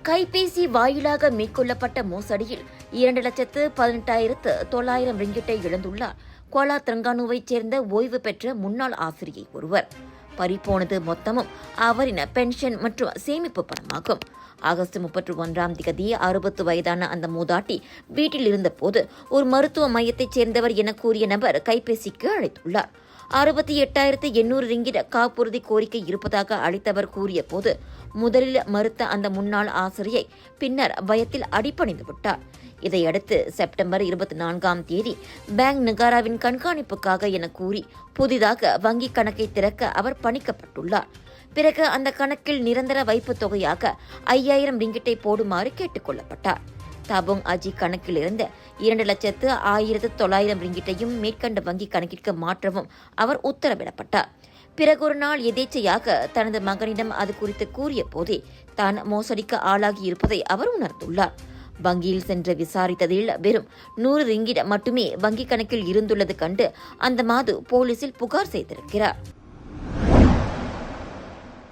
கைபேசி வாயிலாக மேற்கொள்ளப்பட்ட மோசடியில் 2,18,900 ரிங்கிட்டை இழந்துள்ளார் குவாலா திரங்கானுவைச் சேர்ந்த ஓய்வு பெற்ற முன்னாள் ஆசிரியை ஒருவர். பறிபோனது மொத்தமும் அவரின் பென்ஷன் மற்றும் சேமிப்பு பணமாகும். ஆகஸ்ட் 31ஆம் தேதி 60 வயதான அந்த மூதாட்டி வீட்டில் இருந்தபோது ஒரு மருத்துவ மையத்தைச் சேர்ந்தவர் என கூறிய நபர் கைபேசிக்கு அழைத்துள்ளார். 68,800 ரிங்கிட் காப்புறுதி கோரிக்கை இருப்பதாக அளித்தவர் கூறிய போது முதலில் மறுத்த அந்த முன்னாள் ஆசிரியை பின்னர் பயத்தில் அடிபணிந்து விட்டார். இதையடுத்து செப்டம்பர் 24ஆம் தேதி பேங்க் நகாராவின் கண்காணிப்புக்காக என கூறி புதிதாக வங்கிக் கணக்கை திறக்க அவர் பணிக்கப்பட்டுள்ளார். பிறகு அந்த கணக்கில் நிரந்தர வைப்பு தொகையாக 5,000 ரிங்கிட்டை போடுமாறு கேட்டுக் கொள்ளப்பட்டார். தாபோங் அஜி கணக்கில் இருந்த 2,01,900 ரிங்கிட்டையும் மேற்கண்ட வங்கி கணக்கிற்கு மாற்றவும் அவர் உத்தரவிடப்பட்டார். பிறகு ஒரு நாள் எதேச்சையாக தனது மகனிடம் அது குறித்து கூறிய போதே தான் மோசடிக்கு ஆளாகி இருப்பதை அவர் உணர்ந்துள்ளார். வங்கியில் சென்று விசாரித்ததில் வெறும் 100 ரிங்கிட் மட்டுமே வங்கிக் கணக்கில் இருந்துள்ளது கண்டு அந்த மாது போலீசில் புகார் செய்திருக்கிறார்.